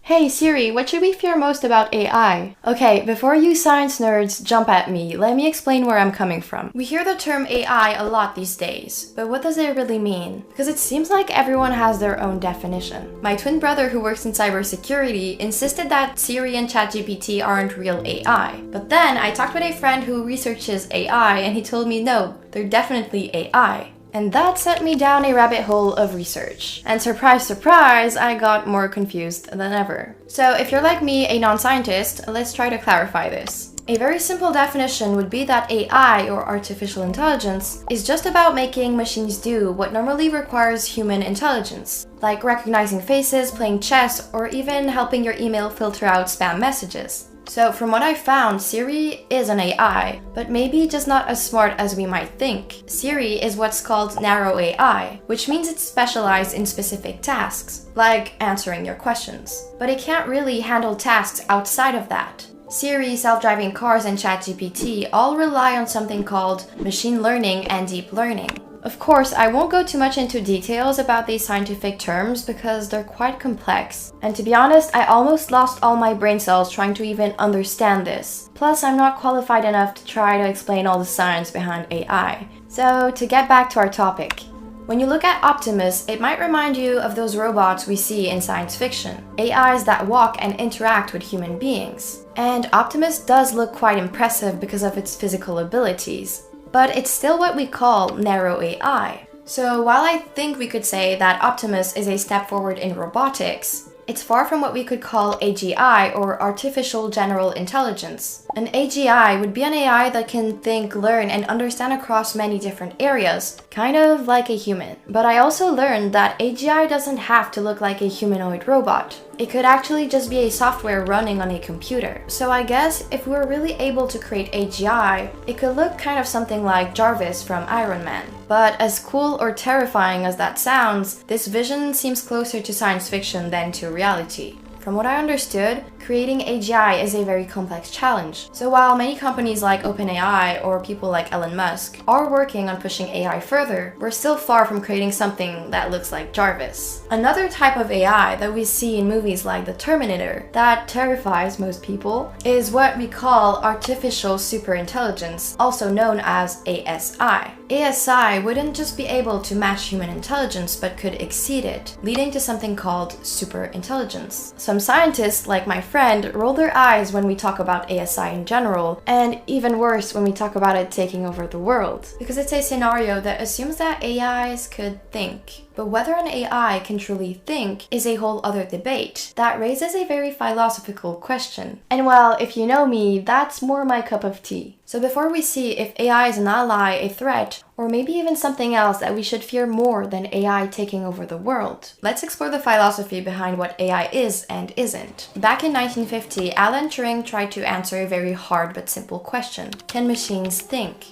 Hey Siri, what should we fear most about AI? Okay, before you science nerds jump at me, let me explain where I'm coming from. We hear the term AI a lot these days, but what does it really mean? Because it seems like everyone has their own definition. My twin brother who works in cybersecurity insisted that Siri and ChatGPT aren't real AI. But then I talked with a friend who researches AI and he told me no, they're definitely AI. And that sent me down a rabbit hole of research. And surprise, surprise, I got more confused than ever. So if you're like me, a non-scientist, let's try to clarify this. A very simple definition would be that AI, or artificial intelligence, is just about making machines do what normally requires human intelligence, like recognizing faces, playing chess, or even helping your email filter out spam messages. So from what I found, Siri is an AI, but maybe just not as smart as we might think. Siri is what's called narrow AI, which means it's specialized in specific tasks, like answering your questions. But it can't really handle tasks outside of that. Siri, self-driving cars, and ChatGPT all rely on something called machine learning and deep learning. Of course, I won't go too much into details about these scientific terms because they're quite complex. And to be honest, I almost lost all my brain cells trying to even understand this. Plus, I'm not qualified enough to try to explain all the science behind AI. So, to get back to our topic. When you look at Optimus, it might remind you of those robots we see in science fiction. AIs that walk and interact with human beings. And Optimus does look quite impressive because of its physical abilities. But it's still what we call narrow AI. So while I think we could say that Optimus is a step forward in robotics, it's far from what we could call AGI, or Artificial General Intelligence. An AGI would be an AI that can think, learn, and understand across many different areas, kind of like a human. But I also learned that AGI doesn't have to look like a humanoid robot. It could actually just be a software running on a computer. So I guess if we were really able to create AGI, it could look kind of something like Jarvis from Iron Man. But as cool or terrifying as that sounds, this vision seems closer to science fiction than to reality. From what I understood, creating AGI is a very complex challenge. So while many companies like OpenAI or people like Elon Musk are working on pushing AI further, we're still far from creating something that looks like Jarvis. Another type of AI that we see in movies like The Terminator that terrifies most people is what we call artificial superintelligence, also known as ASI. ASI wouldn't just be able to match human intelligence but could exceed it, leading to something called superintelligence. Some scientists, like my friend, roll their eyes when we talk about ASI in general, and even worse when we talk about it taking over the world, because it's a scenario that assumes that AIs could think. But whether an AI can truly think is a whole other debate that raises a very philosophical question. And well, if you know me, that's more my cup of tea. So before we see if AI is an ally, a threat, or maybe even something else that we should fear more than AI taking over the world, let's explore the philosophy behind what AI is and isn't. Back in 1950, Alan Turing tried to answer a very hard but simple question. Can machines think?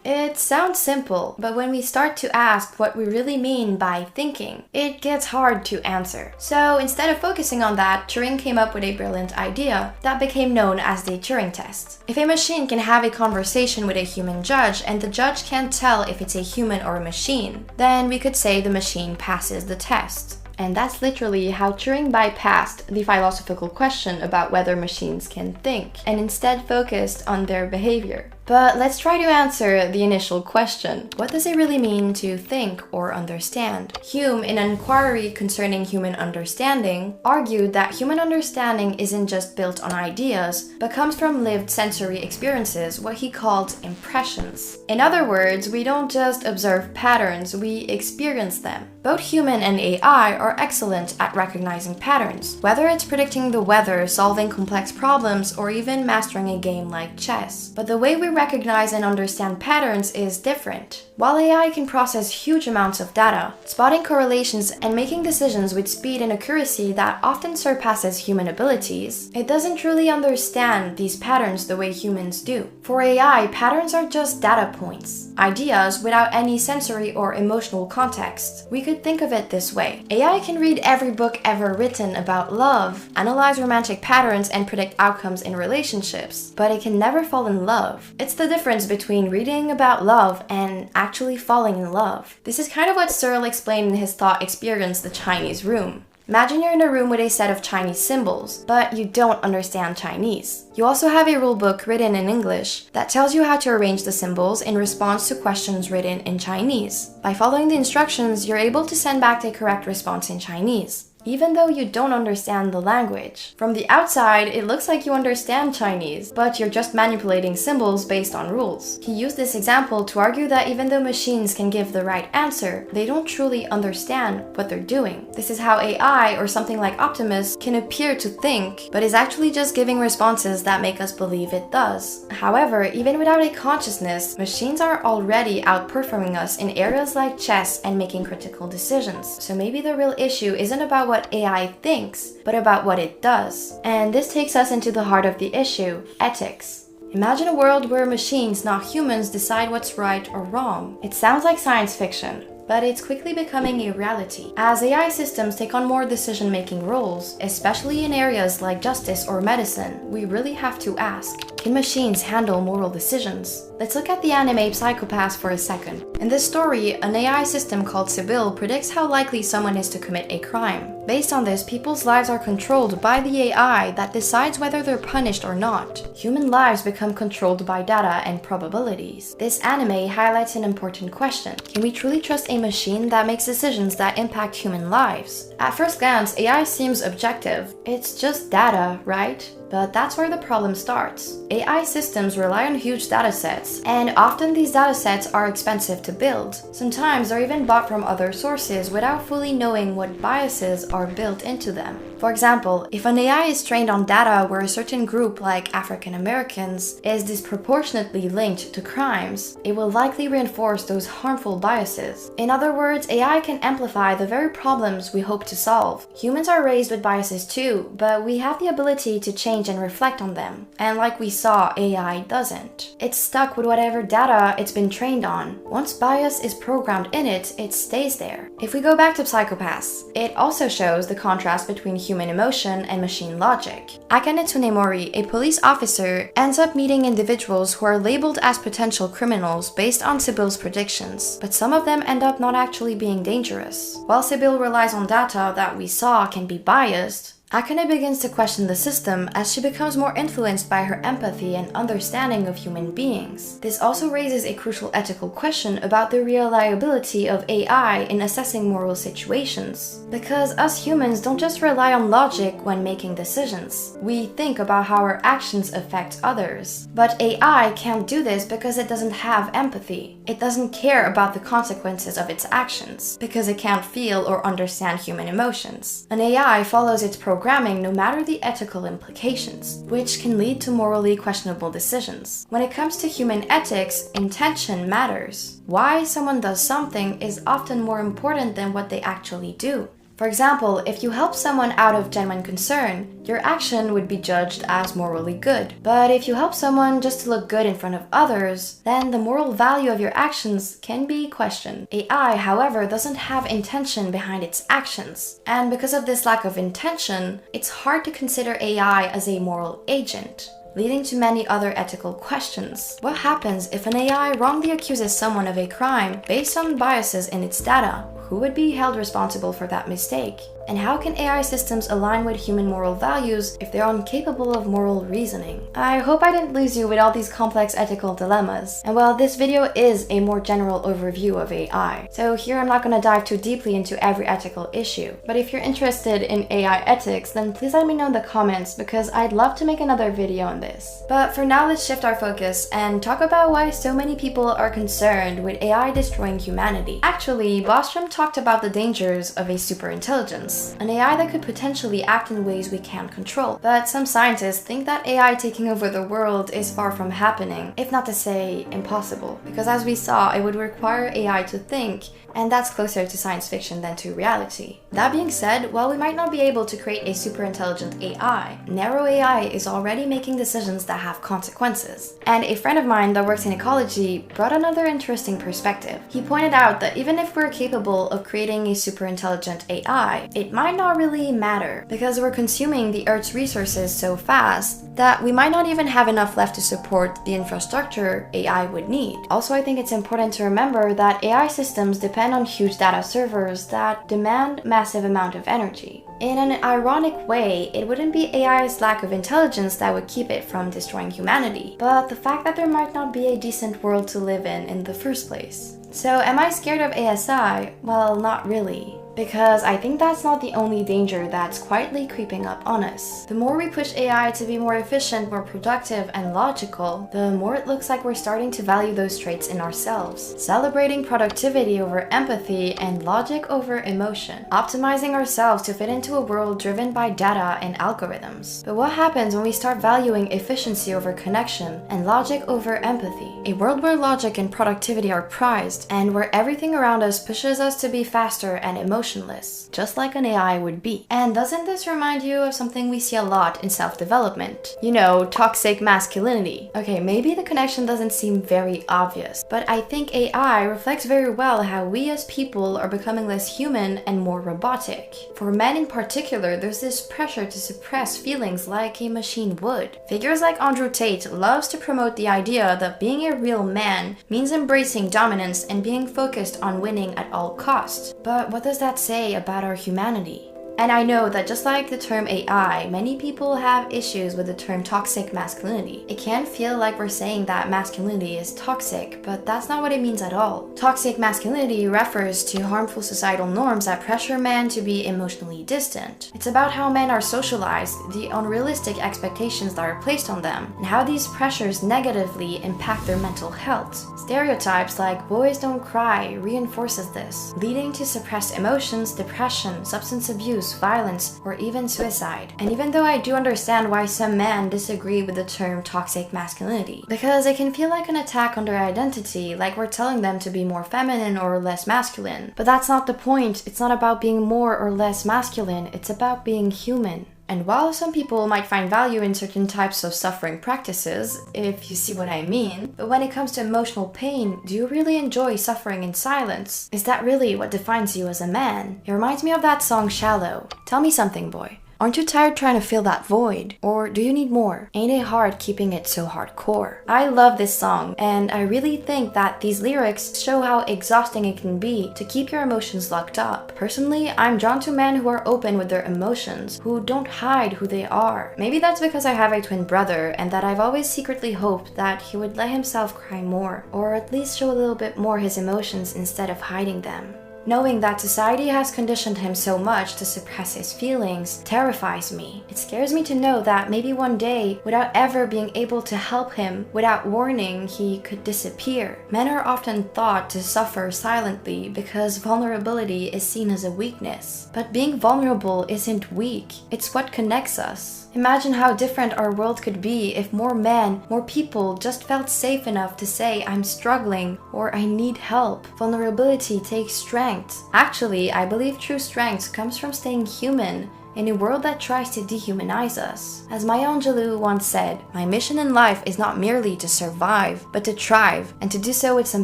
It sounds simple, but when we start to ask what we really mean by thinking, it gets hard to answer. So instead of focusing on that, Turing came up with a brilliant idea that became known as the Turing test. If a machine can have a conversation with a human judge and the judge can't tell if it's a human or a machine, then we could say the machine passes the test. And that's literally how Turing bypassed the philosophical question about whether machines can think, and instead focused on their behavior. But let's try to answer the initial question. What does it really mean to think or understand? Hume, in an inquiry concerning human understanding, argued that human understanding isn't just built on ideas, but comes from lived sensory experiences, what he called impressions. In other words, we don't just observe patterns, we experience them. Both human and AI are excellent at recognizing patterns, whether it's predicting the weather, solving complex problems, or even mastering a game like chess. But the way we recognize and understand patterns is different. While AI can process huge amounts of data, spotting correlations and making decisions with speed and accuracy that often surpasses human abilities, it doesn't truly understand these patterns the way humans do. For AI, patterns are just data points, ideas without any sensory or emotional context. We could think of it this way. AI can read every book ever written about love, analyze romantic patterns, and predict outcomes in relationships, but it can never fall in love. It's the difference between reading about love and actually falling in love. This is kind of what Searle explained in his thought experience, The Chinese Room. Imagine you're in a room with a set of Chinese symbols, but you don't understand Chinese. You also have a rule book written in English that tells you how to arrange the symbols in response to questions written in Chinese. By following the instructions, you're able to send back the correct response in Chinese, even though you don't understand the language. From the outside, it looks like you understand Chinese, but you're just manipulating symbols based on rules. He used this example to argue that even though machines can give the right answer, they don't truly understand what they're doing. This is how AI, or something like Optimus, can appear to think, but is actually just giving responses that make us believe it does. However, even without a consciousness, machines are already outperforming us in areas like chess and making critical decisions. So maybe the real issue isn't about what AI thinks, but about what it does. And this takes us into the heart of the issue: ethics. Imagine a world where machines, not humans, decide what's right or wrong. It sounds like science fiction, but it's quickly becoming a reality. As AI systems take on more decision-making roles, especially in areas like justice or medicine, we really have to ask, can machines handle moral decisions? Let's look at the anime Psycho-Pass for a second. In this story, an AI system called Sibyl predicts how likely someone is to commit a crime. Based on this, people's lives are controlled by the AI that decides whether they're punished or not. Human lives become controlled by data and probabilities. This anime highlights an important question. Can we truly trust a machine that makes decisions that impact human lives? At first glance, AI seems objective. It's just data, right? But that's where the problem starts. AI systems rely on huge datasets, and often these datasets are expensive to build. Sometimes they're even bought from other sources without fully knowing what biases are built into them. For example, if an AI is trained on data where a certain group, like African Americans, is disproportionately linked to crimes, it will likely reinforce those harmful biases. In other words, AI can amplify the very problems we hope to solve. Humans are raised with biases too, but we have the ability to change and reflect on them. And like we saw, AI doesn't. It's stuck with whatever data it's been trained on. Once bias is programmed in it, it stays there. If we go back to Psycho-Pass, it also shows the contrast between human emotion and machine logic. Akane Tsunemori, a police officer, ends up meeting individuals who are labeled as potential criminals based on Sibyl's predictions, but some of them end up not actually being dangerous. While Sibyl relies on data that we saw can be biased, Akane begins to question the system as she becomes more influenced by her empathy and understanding of human beings. This also raises a crucial ethical question about the reliability of AI in assessing moral situations. Because us humans don't just rely on logic when making decisions. We think about how our actions affect others. But AI can't do this because it doesn't have empathy. It doesn't care about the consequences of its actions, because it can't feel or understand human emotions. An AI follows its programming no matter the ethical implications, which can lead to morally questionable decisions. When it comes to human ethics, intention matters. Why someone does something is often more important than what they actually do. For example, if you help someone out of genuine concern, your action would be judged as morally good. But if you help someone just to look good in front of others, then the moral value of your actions can be questioned. AI, however, doesn't have intention behind its actions. And because of this lack of intention, it's hard to consider AI as a moral agent, leading to many other ethical questions. What happens if an AI wrongly accuses someone of a crime based on biases in its data? Who would be held responsible for that mistake? And how can AI systems align with human moral values if they're incapable of moral reasoning? I hope I didn't lose you with all these complex ethical dilemmas. And while this video is a more general overview of AI, so here I'm not going to dive too deeply into every ethical issue. But if you're interested in AI ethics, then please let me know in the comments, because I'd love to make another video on this. But for now, let's shift our focus and talk about why so many people are concerned with AI destroying humanity. Actually, Bostrom talked about the dangers of a superintelligence, an AI that could potentially act in ways we can't control. But some scientists think that AI taking over the world is far from happening, if not to say impossible, because as we saw, it would require AI to think, and that's closer to science fiction than to reality. That being said, while we might not be able to create a super intelligent AI, narrow AI is already making decisions that have consequences. And a friend of mine that works in ecology brought another interesting perspective. He pointed out that even if we're capable of creating a super intelligent AI, it might not really matter, because we're consuming the Earth's resources so fast that we might not even have enough left to support the infrastructure AI would need. Also, I think it's important to remember that AI systems depend depend on huge data servers that demand massive amount of energy. In an ironic way, it wouldn't be AI's lack of intelligence that would keep it from destroying humanity, but the fact that there might not be a decent world to live in the first place. So am I scared of ASI? Well, not really. Because I think that's not the only danger that's quietly creeping up on us. The more we push AI to be more efficient, more productive, and logical, the more it looks like we're starting to value those traits in ourselves. Celebrating productivity over empathy and logic over emotion. Optimizing ourselves to fit into a world driven by data and algorithms. But what happens when we start valuing efficiency over connection and logic over empathy? A world where logic and productivity are prized, and where everything around us pushes us to be faster and emotionless, just like an AI would be. And doesn't this remind you of something we see a lot in self-development? You know, toxic masculinity. Okay, maybe the connection doesn't seem very obvious, but I think AI reflects very well how we as people are becoming less human and more robotic. For men in particular, there's this pressure to suppress feelings like a machine would. Figures like Andrew Tate loves to promote the idea that being a real man means embracing dominance and being focused on winning at all costs. But what does that say about our humanity? And I know that just like the term AI, many people have issues with the term toxic masculinity. It can feel like we're saying that masculinity is toxic, but that's not what it means at all. Toxic masculinity refers to harmful societal norms that pressure men to be emotionally distant. It's about how men are socialized, the unrealistic expectations that are placed on them, and how these pressures negatively impact their mental health. Stereotypes like boys don't cry reinforces this, leading to suppressed emotions, depression, substance abuse, violence, or even suicide. And even though I do understand why some men disagree with the term toxic masculinity, because it can feel like an attack on their identity, like we're telling them to be more feminine or less masculine. But that's not the point. It's not about being more or less masculine, it's about being human. And while some people might find value in certain types of suffering practices, if you see what I mean, but when it comes to emotional pain, do you really enjoy suffering in silence? Is that really what defines you as a man? It reminds me of that song Shallow. Tell me something, boy. Aren't you tired trying to fill that void? Or do you need more? Ain't it hard keeping it so hardcore? I love this song, and I really think that these lyrics show how exhausting it can be to keep your emotions locked up. Personally, I'm drawn to men who are open with their emotions, who don't hide who they are. Maybe that's because I have a twin brother, and that I've always secretly hoped that he would let himself cry more, or at least show a little bit more his emotions instead of hiding them. Knowing that society has conditioned him so much to suppress his feelings terrifies me. It scares me to know that maybe one day, without ever being able to help him, without warning, he could disappear. Men are often thought to suffer silently because vulnerability is seen as a weakness. But being vulnerable isn't weak, it's what connects us. Imagine how different our world could be if more men, more people just felt safe enough to say, I'm struggling or I need help. Vulnerability takes strength. Actually, I believe true strength comes from staying human in a world that tries to dehumanize us. As Maya Angelou once said, my mission in life is not merely to survive, but to thrive, and to do so with some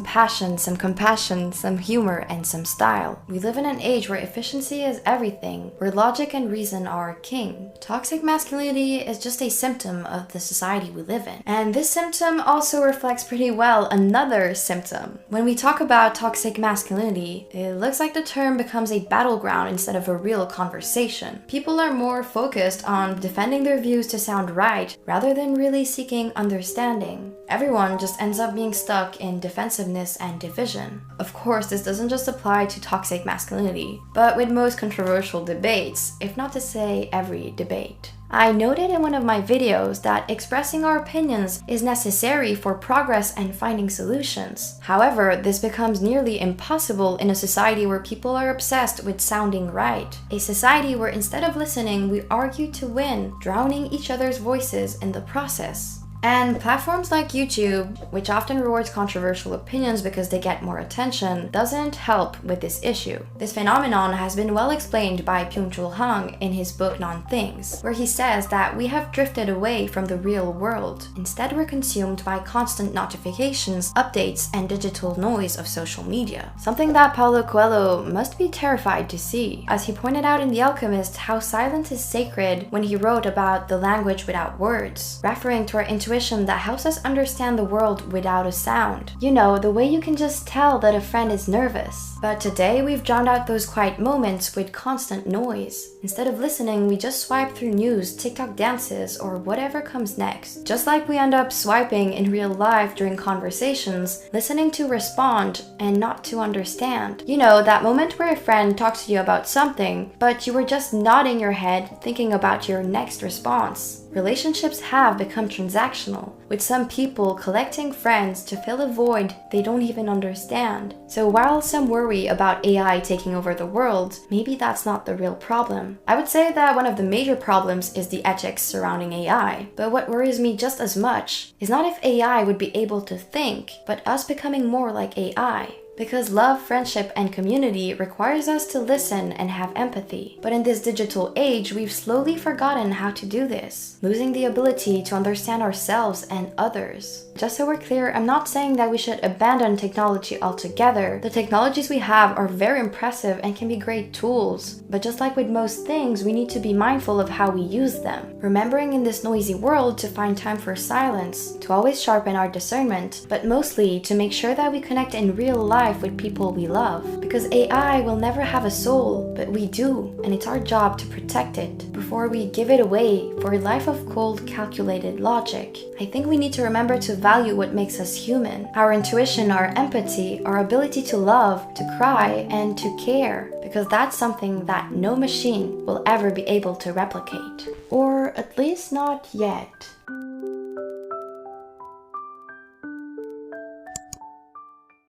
passion, some compassion, some humor, and some style. We live in an age where efficiency is everything, where logic and reason are king. Toxic masculinity is just a symptom of the society we live in. And this symptom also reflects pretty well another symptom. When we talk about toxic masculinity, it looks like the term becomes a battleground instead of a real conversation. People are more focused on defending their views to sound right rather than really seeking understanding. Everyone just ends up being stuck in defensiveness and division. Of course, this doesn't just apply to toxic masculinity, but with most controversial debates, if not to say every debate. I noted in one of my videos that expressing our opinions is necessary for progress and finding solutions. However, this becomes nearly impossible in a society where people are obsessed with sounding right. A society where instead of listening, we argue to win, drowning each other's voices in the process. And platforms like YouTube, which often rewards controversial opinions because they get more attention, doesn't help with this issue. This phenomenon has been well explained by Byung-Chul Han in his book Non-Things, where he says that we have drifted away from the real world. Instead, we're consumed by constant notifications, updates, and digital noise of social media. Something that Paulo Coelho must be terrified to see, as he pointed out in The Alchemist how silence is sacred when he wrote about the language without words, referring to our intuition intuition that helps us understand the world without a sound. You know, the way you can just tell that a friend is nervous. But today we've drowned out those quiet moments with constant noise. Instead of listening, we just swipe through news, TikTok dances, or whatever comes next. Just like we end up swiping in real life during conversations, listening to respond and not to understand. You know, that moment where a friend talks to you about something, but you were just nodding your head thinking about your next response. Relationships have become transactional, with some people collecting friends to fill a void they don't even understand. So while some worry about AI taking over the world, maybe that's not the real problem. I would say that one of the major problems is the ethics surrounding AI. But what worries me just as much is not if AI would be able to think, but us becoming more like AI. Because love, friendship, and community requires us to listen and have empathy. But in this digital age, we've slowly forgotten how to do this, losing the ability to understand ourselves and others. Just so we're clear, I'm not saying that we should abandon technology altogether. The technologies we have are very impressive and can be great tools. But just like with most things, we need to be mindful of how we use them. Remembering in this noisy world to find time for silence, to always sharpen our discernment, but mostly to make sure that we connect in real life with people we love. Because AI will never have a soul, but we do, and it's our job to protect it before we give it away for a life of cold, calculated logic. I think we need to remember to value what makes us human. Our intuition, our empathy, our ability to love, to cry, and to care. Because that's something that no machine will ever be able to replicate. Or at least not yet.